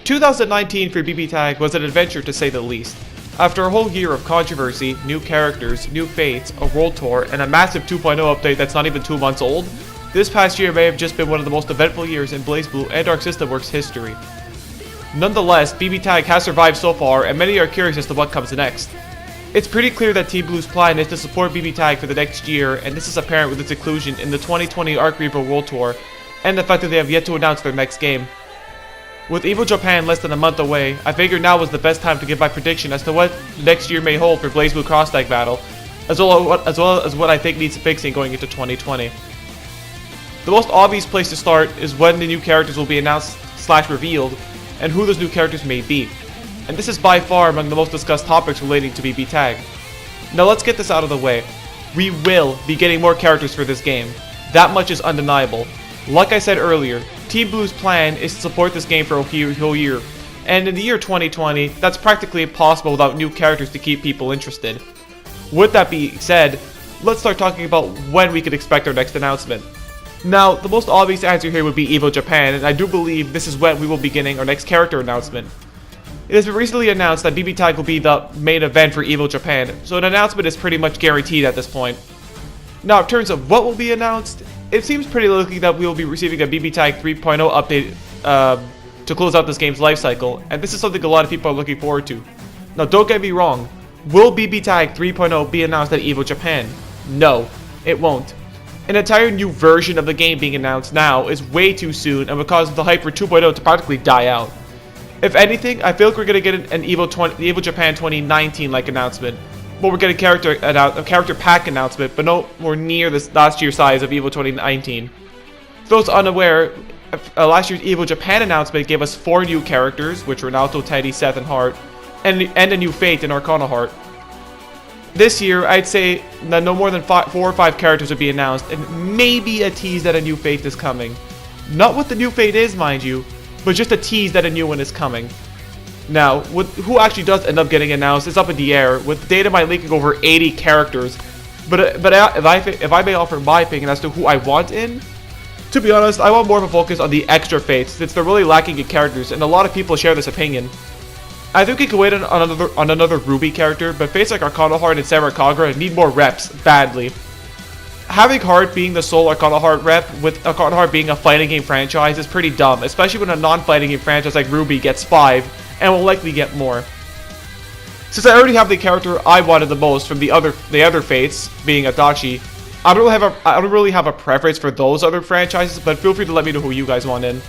2019 for BBTAG was an adventure to say the least. After a whole year of controversy, new characters, new fates, a world tour, and a massive 2.0 update that's not even 2 months old, this past year may have just been one of the most eventful years in BlazBlue and Arc System Works history. Nonetheless, BBTAG has survived so far, and many are curious as to what comes next. It's pretty clear that Team Blue's plan is to support BBTAG for the next year, and this is apparent with its inclusion in the 2020 Arc Reaper World Tour, and the fact that they have yet to announce their next game. With EVO Japan less than a month away, I figured now was the best time to give my prediction as to what next year may hold for BlazBlue Cross Tag Battle, as well as what I think needs fixing going into 2020. The most obvious place to start is when the new characters will be announced / revealed, and who those new characters may be. And this is by far among the most discussed topics relating to BBTAG. Now let's get this out of the way. We will be getting more characters for this game. That much is undeniable. Like I said earlier, Team Blue's plan is to support this game for a whole year, and in the year 2020, that's practically impossible without new characters to keep people interested. With that being said, let's start talking about when we could expect our next announcement. Now, the most obvious answer here would be EVO Japan, and I do believe this is when we will be getting our next character announcement. It has been recently announced that BBTAG will be the main event for EVO Japan, so an announcement is pretty much guaranteed at this point. Now, in terms of what will be announced, it seems pretty likely that we will be receiving a BBTAG 3.0 update to close out this game's lifecycle, and this is something a lot of people are looking forward to. Now, don't get me wrong, will BBTAG 3.0 be announced at EVO Japan? No, it won't. An entire new version of the game being announced now is way too soon and would cause the hype for 2.0 to practically die out. If anything, I feel like we're going to get an EVO Japan 2019 like announcement. Well, we're getting a character pack announcement, but no more near this last year's size of EVO 2019. For those unaware, last year's EVO Japan announcement gave us 4 new characters, which were Naoto, Teddy, Seth, and Heart, and a new fate in Arcana Heart. This year, I'd say that no more than 4 or 5 characters would be announced, and maybe a tease that a new fate is coming. Not what the new fate is, mind you, but just a tease that a new one is coming. Now, who actually does end up getting announced is up in the air, with data might leaking over 80 characters. But if I may offer my opinion as to who I want in, to be honest, I want more of a focus on the extra fates, since they're really lacking in characters, and a lot of people share this opinion. I think we could wait on another Ruby character, but fates like Arcana Heart and Sarah Kagura need more reps, badly. Having Heart being the sole Arcana Heart rep, with Arcana Heart being a fighting game franchise, is pretty dumb, especially when a non-fighting game franchise like Ruby gets 5, and will likely get more. Since I already have the character I wanted the most from the other fates, being Adachi, I don't really have a preference for those other franchises, but feel free to let me know who you guys want in.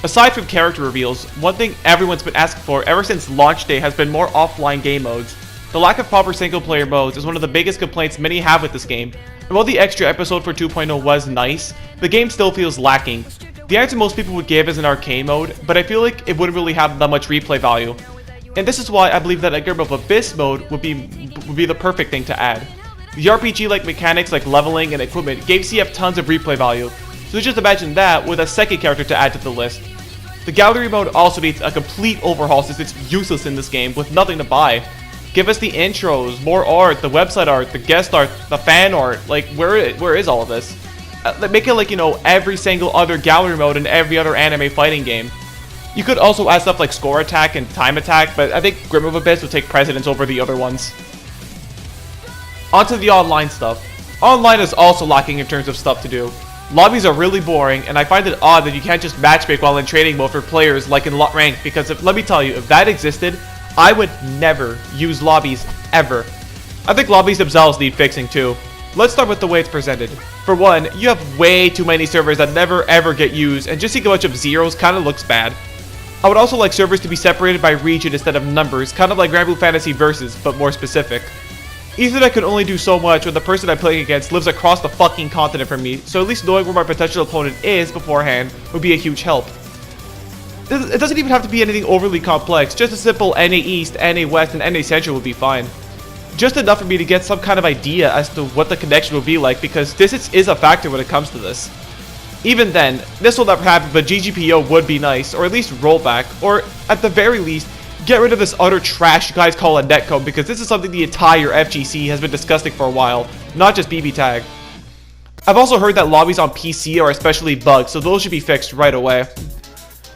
Aside from character reveals, one thing everyone's been asking for ever since launch day has been more offline game modes. The lack of proper single player modes is one of the biggest complaints many have with this game, and while the extra episode for 2.0 was nice, the game still feels lacking. The answer most people would give is an arcade mode, but I feel like it wouldn't really have that much replay value. And this is why I believe that a Game of Abyss mode would be the perfect thing to add. The RPG-like mechanics like leveling and equipment gave CF tons of replay value, so just imagine that with a second character to add to the list. The gallery mode also needs a complete overhaul since it's useless in this game with nothing to buy. Give us the intros, more art, the website art, the guest art, the fan art, like where is all of this? Make it like, you know, every single other gallery mode in every other anime fighting game. You could also add stuff like score attack and time attack, but I think Grim of Abyss would take precedence over the other ones. Onto the online stuff. Online is also lacking in terms of stuff to do. Lobbies are really boring, and I find it odd that you can't just matchmake while in training mode for players like in rank, because let me tell you, if that existed, I would never use lobbies, ever. I think lobbies themselves need fixing too. Let's start with the way it's presented. For one, you have way too many servers that never ever get used, and just seeing a bunch of zeros kinda looks bad. I would also like servers to be separated by region instead of numbers, kind of like Grand Blue Fantasy Versus, but more specific. Ethernet can only do so much when the person I'm playing against lives across the fucking continent from me, so at least knowing where my potential opponent is beforehand would be a huge help. It doesn't even have to be anything overly complex, just a simple NA East, NA West, and NA Central would be fine. Just enough for me to get some kind of idea as to what the connection will be like, because distance is a factor when it comes to this. Even then, this will never happen, but GGPO would be nice, or at least rollback, or at the very least, get rid of this utter trash you guys call a netcode, because this is something the entire FGC has been discussing for a while, not just BBTAG. I've also heard that lobbies on PC are especially bugged, so those should be fixed right away.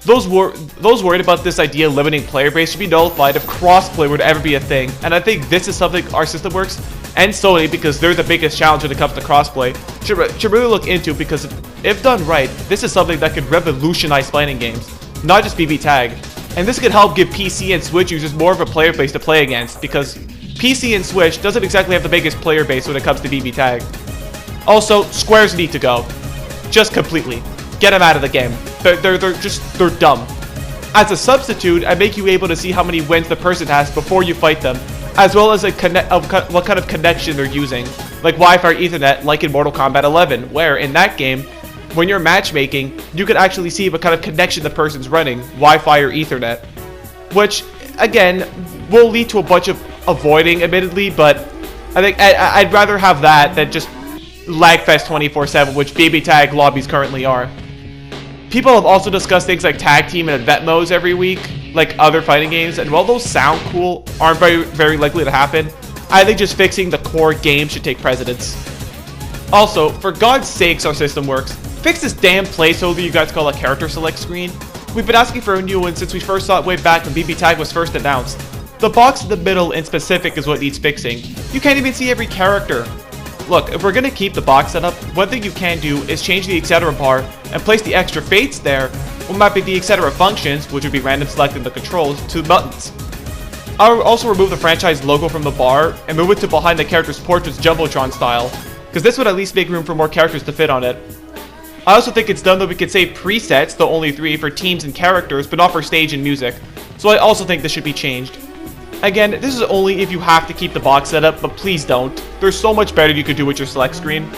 Those worried about this idea limiting player base should be nullified if crossplay were to ever be a thing, and I think this is something our system works and Sony, because they're the biggest challenge when it comes to crossplay, should really look into, because if done right, this is something that could revolutionize fighting games, not just BBTAG. And this could help give PC and Switch users more of a player base to play against, because PC and Switch doesn't exactly have the biggest player base when it comes to BBTAG. Also, squares need to go. Just completely. Get them out of the game. They're dumb. As a substitute, I make you able to see how many wins the person has before you fight them, as well as what kind of connection they're using, like Wi-Fi or Ethernet, like in Mortal Kombat 11, where in that game, when you're matchmaking, you can actually see what kind of connection the person's running, Wi-Fi or Ethernet, which, again, will lead to a bunch of avoiding, admittedly, but I think I'd rather have that than just lagfest 24/7, which BBTAG lobbies currently are. People have also discussed things like tag team and event modes every week, like other fighting games, and while those sound cool, aren't very likely to happen, I think just fixing the core game should take precedence. Also, for God's sakes, our system works. Fix this damn placeholder you guys call a character select screen. We've been asking for a new one since we first saw it way back when BBTAG was first announced. The box in the middle in specific is what needs fixing. You can't even see every character. Look, if we're gonna keep the box setup, one thing you can do is change the etc bar and place the extra fates there, while mapping the etc functions, which would be random selecting the controls, to buttons. I'll also remove the franchise logo from the bar and move it to behind the character's portraits Jumbotron style, because this would at least make room for more characters to fit on it. I also think it's dumb that we could save presets, though only 3, for teams and characters, but not for stage and music, so I also think this should be changed. Again, this is only if you have to keep the box setup, but please don't. There's so much better you could do with your select screen.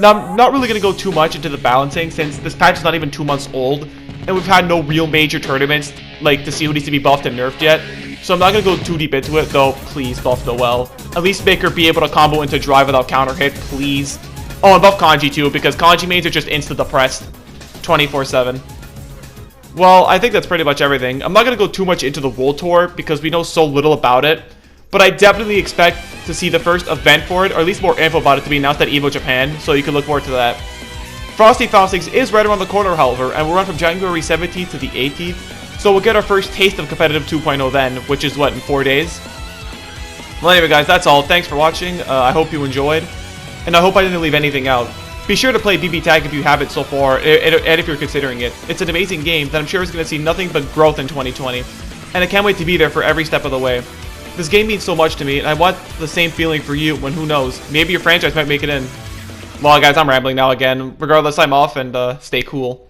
Now, I'm not really going to go too much into the balancing, since this patch is not even 2 months old, and we've had no real major tournaments, like, to see who needs to be buffed and nerfed yet, so I'm not going to go too deep into it, though please buff Noelle. At least make her be able to combo into drive without counter hit, please. Oh, and buff Kanji too, because Kanji mains are just insta-depressed 24/7. Well, I think that's pretty much everything. I'm not going to go too much into the World Tour because we know so little about it, but I definitely expect to see the first event for it, or at least more info about it, to be announced at EVO Japan, so you can look forward to that. Frosty Faustings is right around the corner, however, and will run from January 17th to the 18th, so we'll get our first taste of Competitive 2.0 then, which is what, in 4 days? Well, anyway guys, that's all. Thanks for watching. I hope you enjoyed, and I hope I didn't leave anything out. Be sure to play BBTAG if you haven't so far, and if you're considering it. It's an amazing game that I'm sure is going to see nothing but growth in 2020, and I can't wait to be there for every step of the way. This game means so much to me, and I want the same feeling for you when, who knows, maybe your franchise might make it in. Well guys, I'm rambling now again. Regardless, I'm off, and stay cool.